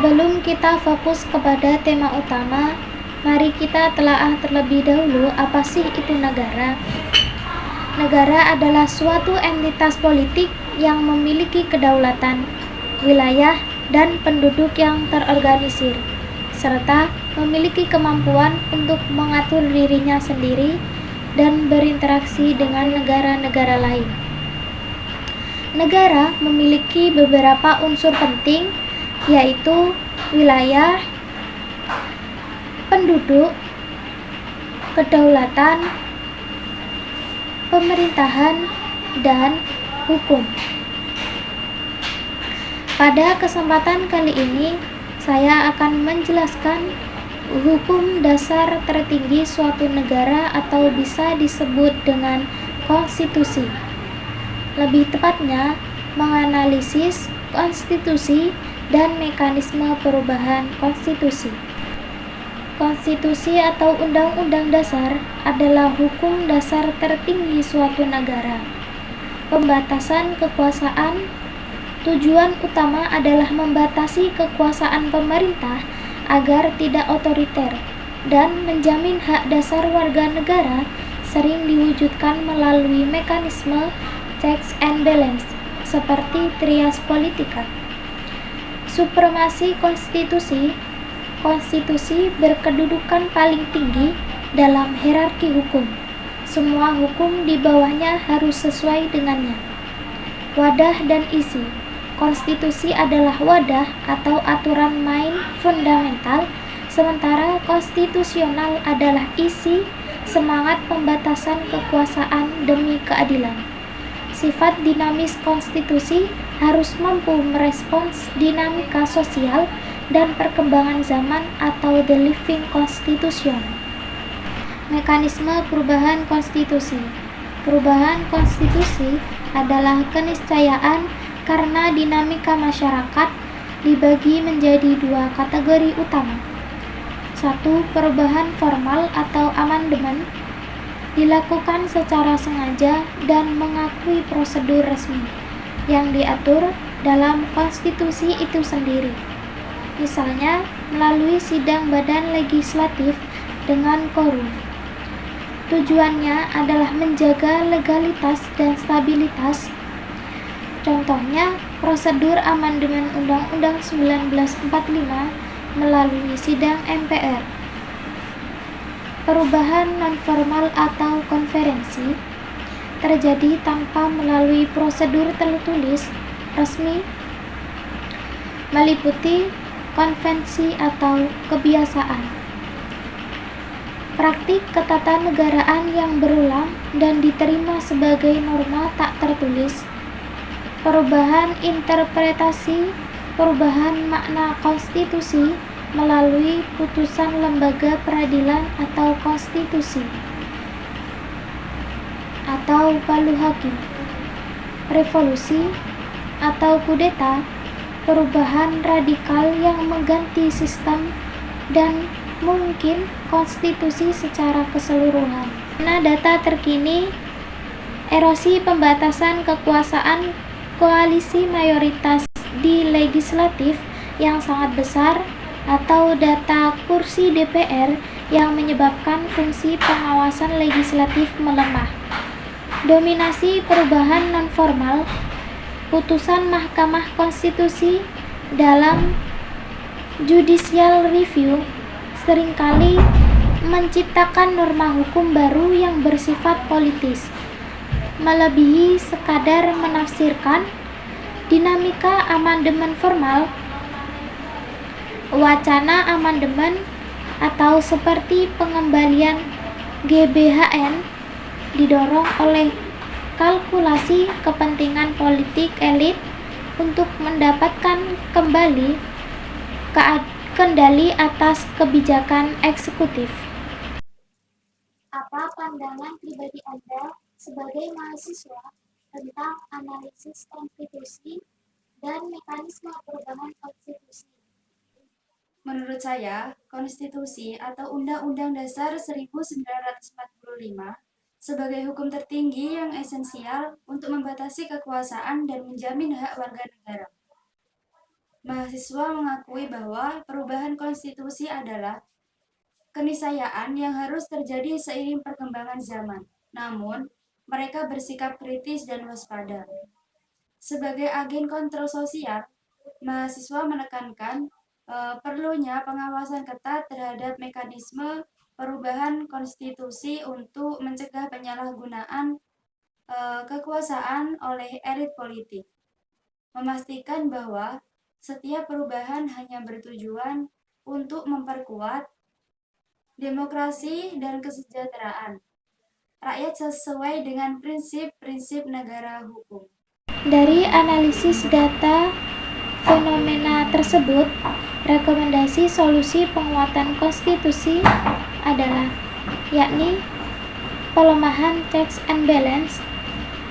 Sebelum kita fokus kepada tema utama, mari kita telaah terlebih dahulu apa sih itu negara. Negara adalah suatu entitas politik yang memiliki kedaulatan, wilayah, dan penduduk yang terorganisir, serta memiliki kemampuan untuk mengatur dirinya sendiri dan berinteraksi dengan negara-negara lain. Negara memiliki beberapa unsur penting, yaitu wilayah, penduduk, kedaulatan, pemerintahan, dan hukum. Pada kesempatan kali ini, saya akan menjelaskan hukum dasar tertinggi suatu negara atau bisa disebut dengan konstitusi. Lebih tepatnya, menganalisis konstitusi dan mekanisme perubahan konstitusi. Konstitusi atau undang-undang dasar adalah hukum dasar tertinggi suatu negara. Pembatasan kekuasaan. Tujuan utama adalah membatasi kekuasaan pemerintah agar tidak otoriter dan menjamin hak dasar warga negara, sering diwujudkan melalui mekanisme checks and balance seperti trias politika. Supremasi konstitusi. Konstitusi berkedudukan paling tinggi dalam hierarki hukum. Semua hukum di bawahnya harus sesuai dengannya. Wadah dan isi. Konstitusi adalah wadah atau aturan main fundamental, sementara konstitusional adalah isi, semangat pembatasan kekuasaan demi keadilan. Sifat dinamis konstitusi harus mampu merespons dinamika sosial dan perkembangan zaman atau the living constitution. Mekanisme perubahan konstitusi. Perubahan konstitusi adalah keniscayaan karena dinamika masyarakat dibagi menjadi dua kategori utama. Satu, perubahan formal atau amandemen dilakukan secara sengaja dan mengakui prosedur resmi yang diatur dalam konstitusi itu sendiri. Misalnya, melalui sidang badan legislatif dengan quorum. Tujuannya adalah menjaga legalitas dan stabilitas. Contohnya, prosedur amandemen Undang-Undang 1945 melalui sidang MPR. Perubahan nonformal atau konferensi terjadi tanpa melalui prosedur tertulis resmi, meliputi konvensi atau kebiasaan. Praktik ketatanegaraan yang berulang dan diterima sebagai norma tak tertulis. Perubahan interpretasi, perubahan makna konstitusi melalui putusan lembaga peradilan atau konstitusi atau palu hakim. Revolusi atau kudeta, perubahan radikal yang mengganti sistem dan mungkin konstitusi secara keseluruhan. Nah, data terkini erosi pembatasan kekuasaan koalisi mayoritas di legislatif yang sangat besar atau data kursi DPR yang menyebabkan fungsi pengawasan legislatif melemah. Dominasi perubahan nonformal. Putusan Mahkamah Konstitusi dalam judicial review seringkali menciptakan norma hukum baru yang bersifat politis, melebihi sekadar menafsirkan. Dinamika amandemen formal. Wacana amandemen atau seperti pengembalian GBHN didorong oleh kalkulasi kepentingan politik elit untuk mendapatkan kembali kendali atas kebijakan eksekutif. Apa pandangan pribadi Anda sebagai mahasiswa tentang analisis konstitusi dan mekanisme perubahan konstitusi? Menurut saya, konstitusi atau Undang-Undang Dasar 1945 sebagai hukum tertinggi yang esensial untuk membatasi kekuasaan dan menjamin hak warga negara. Mahasiswa mengakui bahwa perubahan konstitusi adalah keniscayaan yang harus terjadi seiring perkembangan zaman. Namun, mereka bersikap kritis dan waspada. Sebagai agen kontrol sosial, mahasiswa menekankan perlunya pengawasan ketat terhadap mekanisme perubahan konstitusi untuk mencegah penyalahgunaan kekuasaan oleh elit politik, memastikan bahwa setiap perubahan hanya bertujuan untuk memperkuat demokrasi dan kesejahteraan rakyat sesuai dengan prinsip-prinsip negara hukum. Dari analisis data fenomena tersebut, rekomendasi solusi penguatan konstitusi adalah yakni pelemahan checks and balance.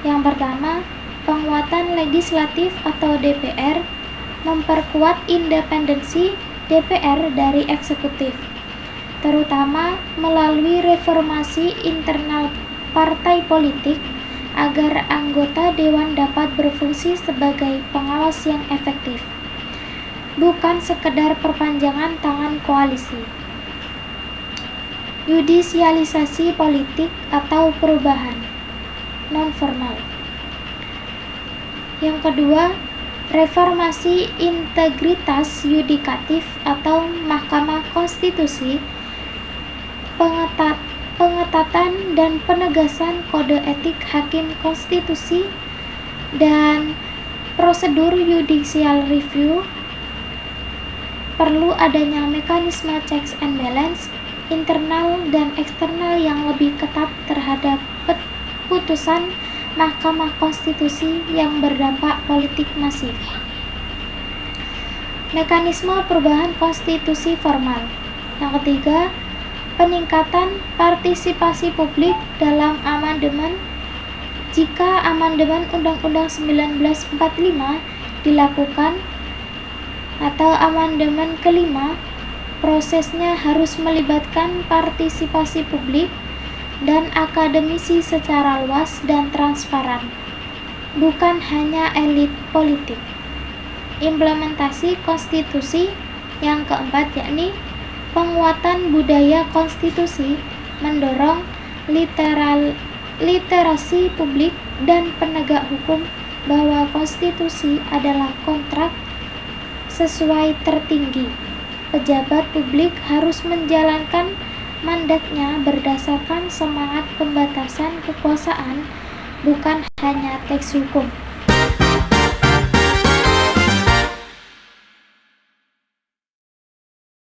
Yang pertama, penguatan legislatif atau DPR, memperkuat independensi DPR dari eksekutif, terutama melalui reformasi internal partai politik agar anggota dewan dapat berfungsi sebagai pengawas yang efektif, bukan sekedar perpanjangan tangan koalisi. Yudisialisasi politik atau perubahan non-formal. Yang kedua, reformasi integritas yudikatif atau Mahkamah Konstitusi, pengetatan dan penegasan kode etik hakim konstitusi, dan prosedur judicial review. Perlu adanya mekanisme checks and balance internal dan eksternal yang lebih ketat terhadap putusan Mahkamah Konstitusi yang berdampak politik masif. Mekanisme perubahan konstitusi formal. Yang ketiga, peningkatan partisipasi publik dalam amandemen. Jika amandemen Undang-Undang 1945 dilakukan atau amandemen kelima, prosesnya harus melibatkan partisipasi publik dan akademisi secara luas dan transparan, bukan hanya elit politik. Implementasi konstitusi. Yang keempat yakni penguatan budaya konstitusi, mendorong literasi publik dan penegak hukum bahwa konstitusi adalah kontrak sesuai tertinggi. Pejabat publik harus menjalankan mandatnya berdasarkan semangat pembatasan kekuasaan, bukan hanya teks hukum.